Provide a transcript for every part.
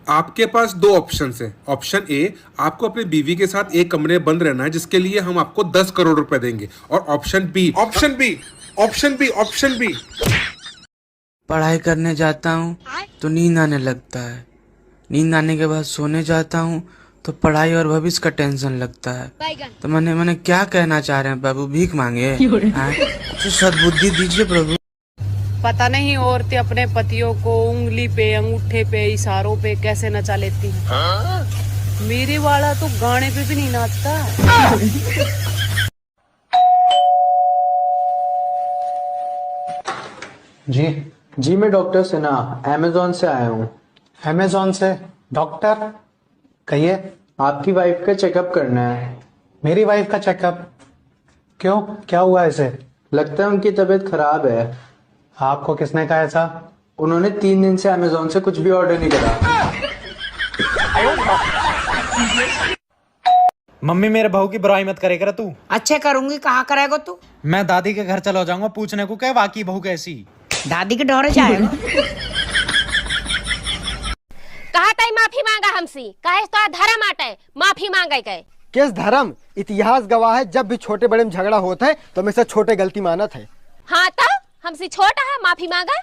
आपके पास दो ऑप्शन है। ऑप्शन ए, आपको अपनी बीवी के साथ एक कमरे में बंद रहना है, जिसके लिए हम आपको 10 करोड़ रुपए देंगे। और ऑप्शन बी पढ़ाई करने जाता हूँ तो नींद आने लगता है, नींद आने के बाद सोने जाता हूँ तो पढ़ाई और भविष्य का टेंशन लगता है। तो मैंने क्या कहना चाह रहे हैं प्रभु, भीख मांगे? तो सद्बुद्धि दीजिए प्रभु। पता नहीं औरतें अपने पतियों को उंगली पे, अंगूठे पे, इशारों पे कैसे नचा लेती हैं। मेरे वाला तो गाने पे भी नहीं नाचता। जी मैं डॉक्टर सिन्हा अमेज़न से आया हूँ। अमेज़न से? डॉक्टर कहिए। आपकी वाइफ का चेकअप करना है। मेरी वाइफ का चेकअप? क्यों, क्या हुआ इसे? लगता है उनकी तबीयत खराब है। आपको किसने कहा ऐसा? उन्होंने 3 दिन से अमेज़न से कुछ भी ऑर्डर नहीं करा। मम्मी मेरे बहू की बुराई मत करेगा तू। अच्छे करूंगी, कहाँ करेगा तू? मैं दादी के घर चला जाऊंगा पूछने को क्या वाकई बहू कैसी। दादी के डोरे जाएगा। कहा ताई माफी मांगा हमसे, कहे तो धर्म आटे माफी मांगे के। किस धर्म? इतिहास गवाह है, जब भी छोटे बड़े में झगड़ा होता है तो हमेशा छोटे गलती मानत है। हाँ तो हमसे छोटा है, माफी मांगा।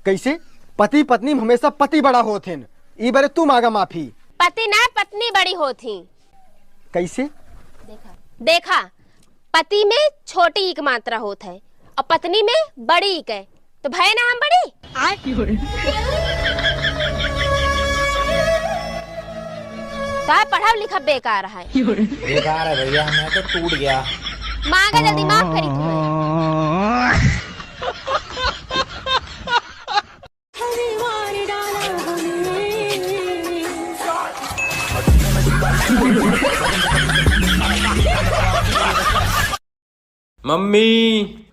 कैसे? पति पत्नी में हमेशा पति बड़ा होते हैं, ई बारे तू मांगा माफी। पति ना पत्नी बड़ी होती। कैसे? देखा पति में छोटी एक मात्रा होता है और पत्नी में बड़ी एक है, तो भय ना हम बड़ी। पढ़ा लिखा बेकार है। बेकार है भैया, मैं तो टूट गया। मांगा जल्दी, माफ करी तुम्हें।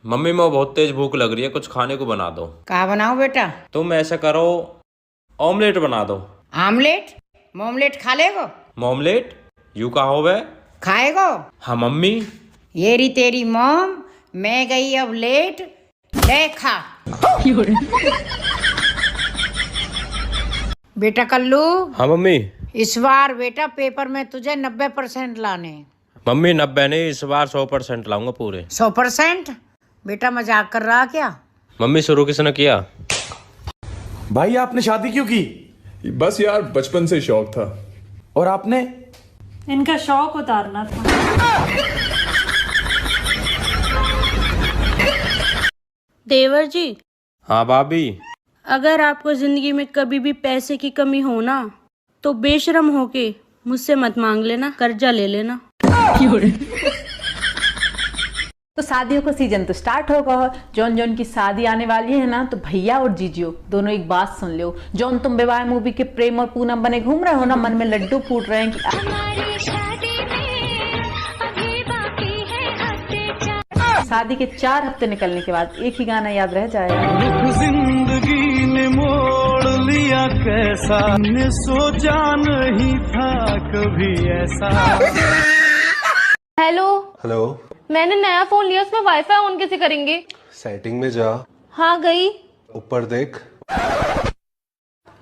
मम्मी मैं बहुत तेज भूख लग रही है, कुछ खाने को बना दो। कहा बनाओ बेटा? तुम ऐसा करो, ऑमलेट बना दो। आमलेट? मोमलेट खा लेगो? मोमलेट यू का हो वह खाएगो? हाँ मम्मी। ये री तेरी मोम, मैं गई अब लेट, देखा। बेटा कल्लू। हाँ मम्मी। इस बार बेटा पेपर में तुझे 90% लाने। मम्मी 90 नहीं, इस बार 100% लाऊंगा पूरे। 100%? बेटा मजाक कर रहा क्या? मम्मी शुरू किसने किया? भाई आपने शादी क्यों की? बस यार बचपन से शौक था। और आपने? इनका शौक उतारना था। देवर जी। हाँ भाभी। अगर आपको जिंदगी में कभी भी पैसे की कमी हो ना, तो बेशरम होके मुझसे मत मांग लेना, कर्जा ले लेना। तो शादियों का सीजन तो स्टार्ट होगा। जौन जौन की शादी आने वाली है ना, तो भैया और जीजियो दोनों एक बात सुन लो। जौन तुम विवाह मूवी के प्रेम और पूनम बने घूम रहे हो ना, मन में लड्डू फूट रहे हैं कि शादी के 4 हफ्ते निकलने के बाद एक ही गाना याद रह जाएगा। जिंदगी ने मोड़ लिया कैसा, ने सोचा नहीं था कभी ऐसा। हेलो। मैंने नया फोन लिया, उसमें वाईफाई ऑन कैसे करेंगे? सेटिंग में जा। हाँ गई। ऊपर देख,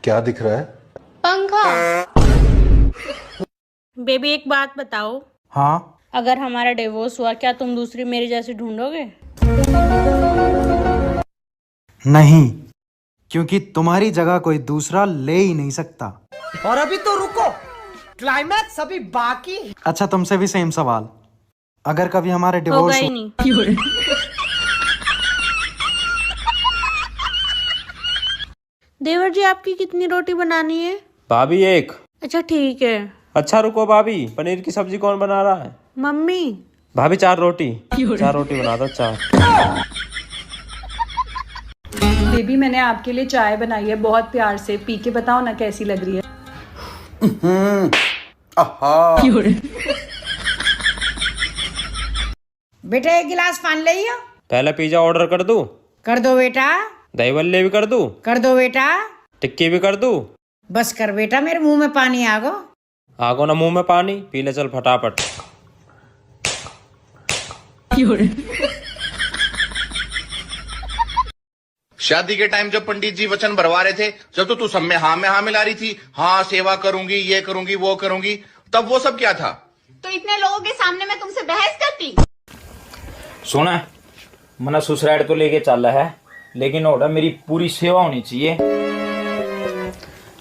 क्या दिख रहा है? पंखा। बेबी एक बात बताओ। हाँ। अगर हमारा डिवोर्स हुआ, क्या तुम दूसरी मेरे जैसे ढूंढोगे? नहीं, क्योंकि तुम्हारी जगह कोई दूसरा ले ही नहीं सकता। और अभी तो रुको, क्लाइमैक्स अभी बाकी। अच्छा तुमसे भी सेम सवाल, अगर कभी हमारे डिवोर्स होगा ही नहीं। देवर जी आपकी कितनी रोटी बनानी है? भाभी 1। अच्छा ठीक है। अच्छा रुको भाभी, पनीर की सब्जी कौन बना रहा है? मम्मी। भाभी 4 रोटी। 4 रोटी बना दो, 4। बेबी मैंने आपके लिए चाय बनाई है बहुत प्यार से, पी के बताओ ना कैसी लग रही है। बेटा 1 गिलास पानी ले आओ। पहले पिज्जा ऑर्डर कर दूं? कर दो बेटा। दही बल्ले भी कर दूं? कर दो बेटा। टिक्की भी कर दूं? बस कर बेटा, मेरे मुंह में पानी आ गो ना मुंह में पानी, पी ले चल फटाफट। शादी के टाइम जब पंडित जी वचन भरवा रहे थे, जब तो तू सब में हाँ मिला रही थी, हाँ सेवा करूंगी, ये करूंगी, वो करूंगी, तब वो सब क्या था? तो इतने लोगों के सामने मैं तुमसे बहस करती? सुना, मना सुसराइड तो लेके चल रहा है, लेकिन ओड़ा मेरी पूरी सेवा होनी चाहिए।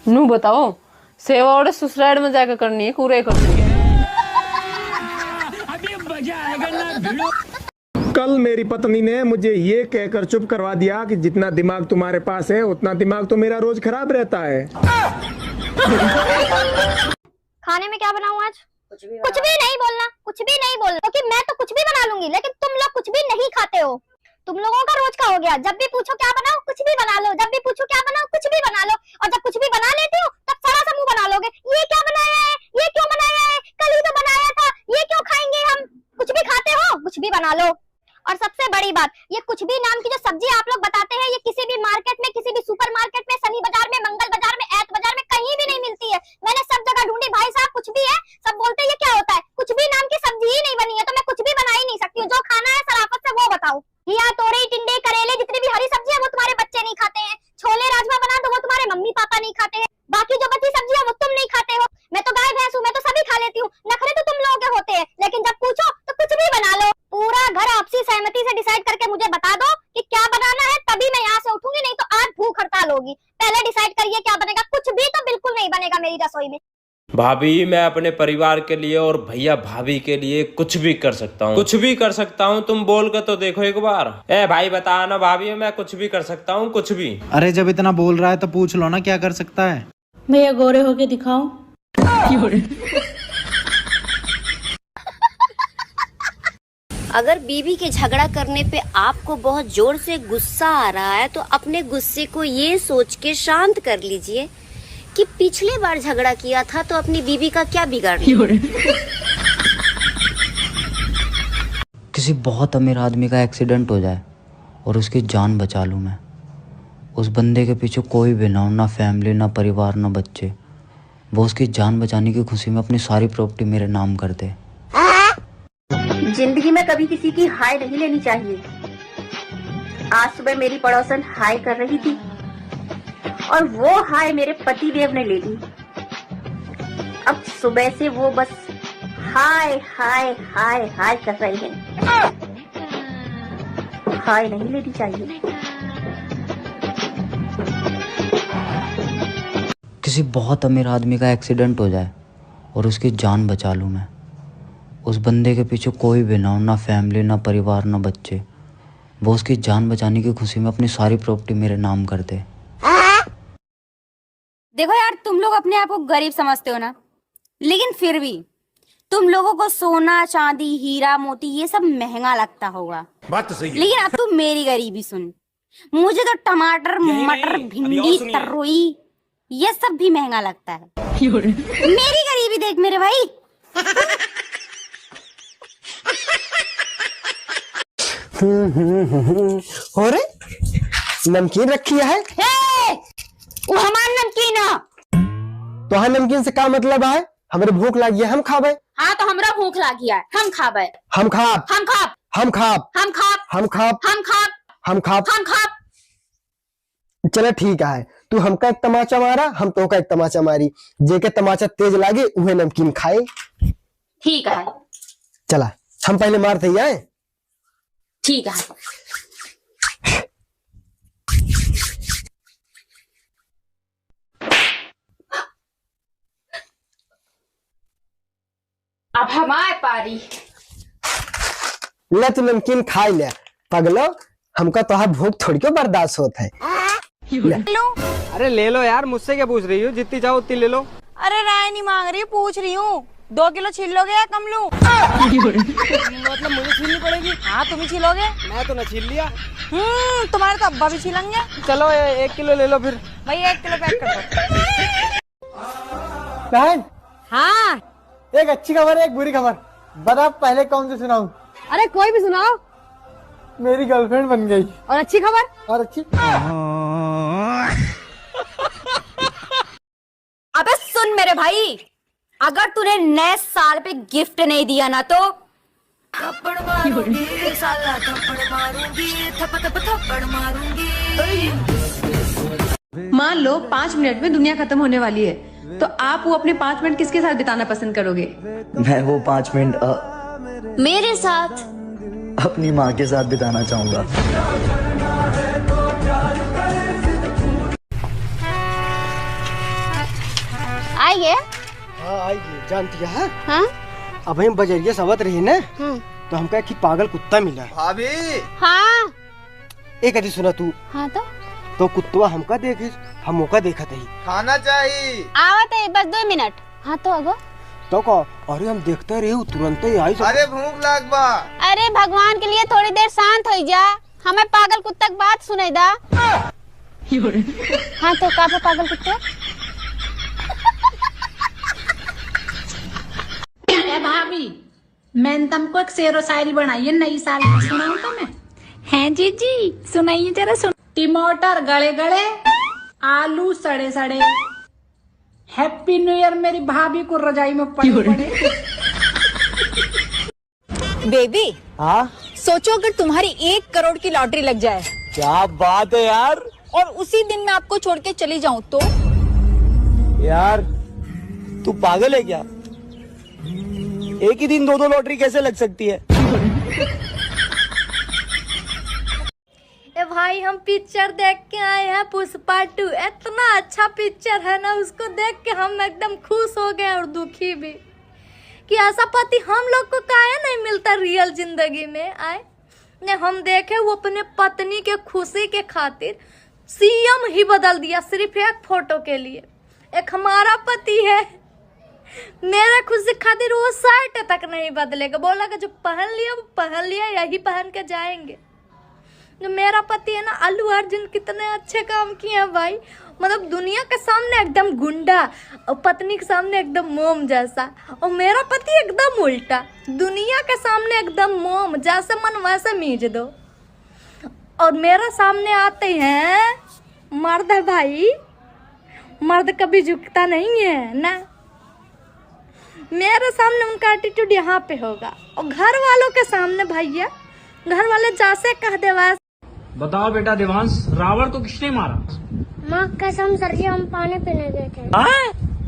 नू बताओ, सेवा और सुसराइड में जाकर करनी है, कूरे करनी है। कल मेरी पत्नी ने मुझे ये कहकर चुप करवा दिया कि जितना दिमाग तुम्हारे पास है उतना दिमाग तो मेरा रोज खराब रहता है। खाने में क्या बनाऊं आज? कुछ भी नहीं बोलना, कुछ भी नहीं बोलना, क्योंकि मैं तो कुछ भी बना लूंगी, लेकिन तुम लोग कुछ भी नहीं खाते हो। तुम लोगों का रोज का हो गया, जब भी पूछो क्या बनाओ, कुछ भी बना लो, जब भी पूछो क्या बनाओ, कुछ भी बना लो, और जब कुछ भी बना लेते हो तब सारा सा मुंह बना लोगे, ये क्या बनाया है, ये क्यों बनाया है, कल ही तो बनाया था, ये क्यों खाएंगे हम। कुछ भी खाते हो, कुछ भी बना लो। और सबसे बड़ी बात, ये कुछ भी नाम की जो सब्जी आप लोग बताते हैं, ये किसी भी मार्केट में, किसी भी सुपर मार्केट में, शनि बाजार में, मंगल बाजार में, ऐत बाजार में कहीं भी नहीं मिलती है। मैंने सब जगह ढूंढी, भाई साहब कुछ भी है, सब बोलते हैं ये क्या होता है, कुछ भी नाम की सब्जी ही नहीं बनी है, तो मैं कुछ भी बना ही नहीं सकती हूँ। जो खाना है सराफत से वो बताओ। घिया, तोरई, टिंडे, करेले, जितनी भी हरी सब्जी है वो तुम्हारे बच्चे नहीं खाते हैं। छोले राजमा बना दो, वो तुम्हारे मम्मी पापा नहीं खाते हैं। बाकी जो बची सब्जी है वो तुम नहीं खाते हो। मैं तो गाय भैंस हूँ, मैं तो सभी खा लेती हूँ। नखरे तो तुम लोगों के होते हैं, लेकिन जब पूछो तो कुछ भी बना लो। पूरा घर आपसी सहमति से डिसाइड करके मुझे बता दो कि क्या बनाना है, तभी मैं यहाँ से उठूंगी, नहीं तो आज भूख हड़ताल होगी। पहले डिसाइड करिए क्या बनेगा। कुछ भी तो बिल्कुल नहीं बनेगा मेरी रसोई में। भाभी, मैं अपने परिवार के लिए और भैया भाभी के लिए कुछ भी कर सकता हूँ, कुछ भी कर सकता हूँ। तुम बोल कर तो देखो एक बार। ए भाई बता ना भाभी, मैं कुछ भी कर सकता हूँ, कुछ भी। अरे जब इतना बोल रहा है तो पूछ लो ना क्या कर सकता है। भैया गोरे होके दिखाओ। अगर बीवी के झगड़ा करने पे आपको बहुत जोर से गुस्सा आ रहा है, तो अपने गुस्से को ये सोच के शांत कर लीजिए कि पिछले बार झगड़ा किया था तो अपनी बीवी का क्या बिगाड़ लिया। किसी बहुत अमीर आदमी का एक्सीडेंट हो जाए और उसकी जान बचा लूँ मैं, उस बंदे के पीछे कोई भी ना हो, ना फैमिली, ना परिवार, ना बच्चे, वो उसकी जान बचाने की खुशी में अपनी सारी प्रॉपर्टी मेरे नाम कर दे। जिंदगी में कभी किसी की हाय नहीं लेनी चाहिए। आज सुबह मेरी पड़ोसन हाय कर रही थी और वो हाय मेरे पति देव ने ले ली। अब सुबह से वो बस हाय हाय हाय हाय कर रहे हैं। हाय नहीं लेनी चाहिए। किसी बहुत अमीर आदमी का एक्सीडेंट हो जाए और उसकी जान बचा लूँ मैं, उस बंदे के पीछे कोई भी ना हो, ना फैमिली, ना परिवार, ना बच्चे, वो उसकी जान बचाने की खुशी में अपनी सारी प्रॉपर्टी मेरे नाम कर दे। देखो यार, तुम लोग अपने आप को गरीब समझते हो ना, लेकिन फिर भी तुम लोगों को सोना, चांदी, हीरा, मोती ये सब महंगा लगता होगा। बात तो सही है। लेकिन अब तू मेरी गरीबी सुन। मुझे तो टमाटर, मटर, भिंडी, तरोई ये सब भी महंगा लगता है। मेरी गरीबी देख मेरे भाई। हो रे, नमकीन रखी है? वो हमारा नमकीन है। तो हाँ, नमकीन से क्या मतलब है? हमारे भूख लगी है, हम खाबे। हाँ तो हमरा भूख लगी है, हम खाबे। हम खाब, हम खाब, हम खाब, हम खाब, हम खाब, हम खाब, हम खाब, हम खाब। चलो ठीक है, तू हमका एक तमाचा मारा, हम तो का एक तमाचा मारी। जेके तमाचा तेज लागे उहे नमकीन खाए। ठीक है, चला हम पहले मारते ही आए। ठीक है। अब हमारे पारी। ले तू नमकीन खाई ले पगलो, हमका तो भूख थोड़ी क्यों बर्दाश्त होता है। अरे ले लो यार, मुझसे क्या पूछ रही हो, जितनी चाहो उतनी ले लो। अरे राय नहीं मांग रही, पूछ रही हूँ 2 किलो छील लोगे या कम लूं? मतलब मुझे छीलनी पड़ेगी? हाँ तुम ही छीलोगे। मैं तो न छील लिया। तुम्हारे तो अब्बा भी छीलेंगे। चलो 1 किलो ले लो फिर। भाई 1 किलो पैक कर दो। बहन, हाँ एक अच्छी खबर है, एक बुरी खबर। बता पहले कौन सी सुनाऊं? अरे कोई भी सुनाओ। मेरी गर्लफ्रेंड बन गई। और अच्छी खबर? और अच्छी। अबे सुन मेरे भाई, अगर तूने नए साल पे गिफ्ट नहीं दिया ना तो थप्पड़ मारूंगी, साला थप्पड़ मारूंगी, थप्पड़ मारूंगी। मान लो 5 मिनट में दुनिया खत्म होने वाली है, तो आप वो अपने 5 मिनट किसके साथ बिताना पसंद करोगे? मैं वो 5 मिनट मेरे साथ। अपनी माँ के साथ बिताना चाहूंगा। आइए। हाँ आइए, जानती है? हाँ? अब हम बजरिया सवत रही ना, तो हमका एक पागल कुत्ता मिला। भाभी। हाँ। एक अजी सुना तू। हाँ तो कुत्ता हमका देखे, हम मौका देखा थी। खाना चाहिए। आवत है बस 2 मिनट। हाँ तो अगो। तो का? अरे हम देखते रहे तुरंत ही आई। अरे भूख लाग बा। अरे भगवान के लिए थोड़ी देर शांत हो जा, हमें पागल कुत्ता की बात सुनाई दा। हाँ तो का पे पागल कुत्ता? भाभी, मैंने तुमको एक शेरो शायरी बनाई है नई साल की, सुनाऊं तुम्हें? हैं जी सुनाइए जरा। सुन। टमाटर गले गले, आलू सड़े सड़े, हैप्पी न्यू ईयर मेरी भाभी को रजाई में पड़े पड़े। बेबी, हाँ सोचो अगर तुम्हारी 1 करोड़ की लॉटरी लग जाए, क्या बात है यार। और उसी दिन मैं आपको छोड़ के चली जाऊं तो? यार तू पागल है क्या? एक ही दिन 2 लॉटरी कैसे लग सकती है? ए भाई, हम पिक्चर देख के आए हैं पुष्पा 2। इतना अच्छा पिक्चर है ना, उसको देख के हम एकदम खुश हो गए और दुखी भी कि ऐसा पति हम लोग को काहे नहीं मिलता रियल जिंदगी में। आए ने हम देखे वो अपने पत्नी के खुशी के खातिर सीएम ही बदल दिया सिर्फ एक फोटो के लिए। एक हमारा पति है, मेरा खुशी खातिर वो शर्ट तक नहीं बदलेगा, बोला कि जो पहन लिया वो पहन लिया, यही पहन के जाएंगे। जो मेरा पति है ना, अल्लू अर्जुन कितने अच्छे काम किए हैं भाई। मतलब दुनिया के सामने एकदम गुंडा और पत्नी के सामने एकदम मोम जैसा, और मेरा पति एकदम उल्टा, दुनिया के सामने एकदम मोम, जैसे मन वैसे मीज दो। और मेरे सामने आते हैं मर्द है भाई, मर्द कभी झुकता नहीं है ना। मेरे सामने उनका एटीट्यूड यहाँ पे होगा, और घर वालों के सामने भैया, घर वाले जैसे कह दे वैसे। बताओ बेटा देवांश, रावण को किसने मारा? माँ कसम सर जी, हम पानी पीने गए थे।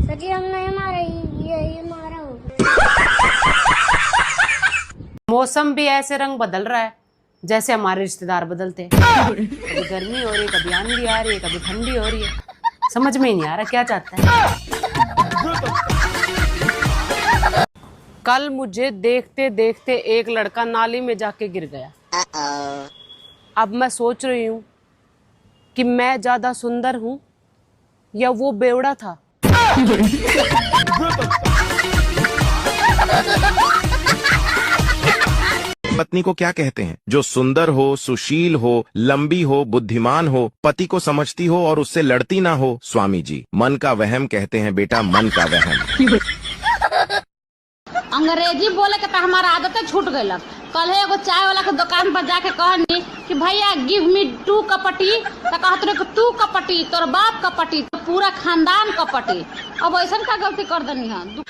सर जी हम नहीं मारे, ये मारा होगा। मौसम भी ऐसे रंग बदल रहा है जैसे हमारे रिश्तेदार बदलते हैं। कभी गर्मी हो रही है, कभी आंधी आ रही है, कभी ठंडी हो रही है, समझ में ही नहीं आ रहा क्या चाहता है। कल मुझे देखते देखते एक लड़का नाली में जाके गिर गया। अब मैं सोच रही हूँ कि मैं ज्यादा सुंदर हूँ या वो बेवड़ा था। पत्नी को क्या कहते हैं? जो सुंदर हो, सुशील हो, लंबी हो, बुद्धिमान हो, पति को समझती हो और उससे लड़ती ना हो। स्वामी जी, मन का वहम कहते हैं बेटा, मन का वहम। अंग्रेजी बोले के तो हमारा आदत छूट गई। कल एगो चाय वाला के दुकान पर जाके कहनी कि भैया गिव मी 2 कपटी, तो कहत रहे कि तू कपटी, तोर बाप कपटी, तो पूरा खानदान कपटी। अब ऐसा का गलती कर देनी है।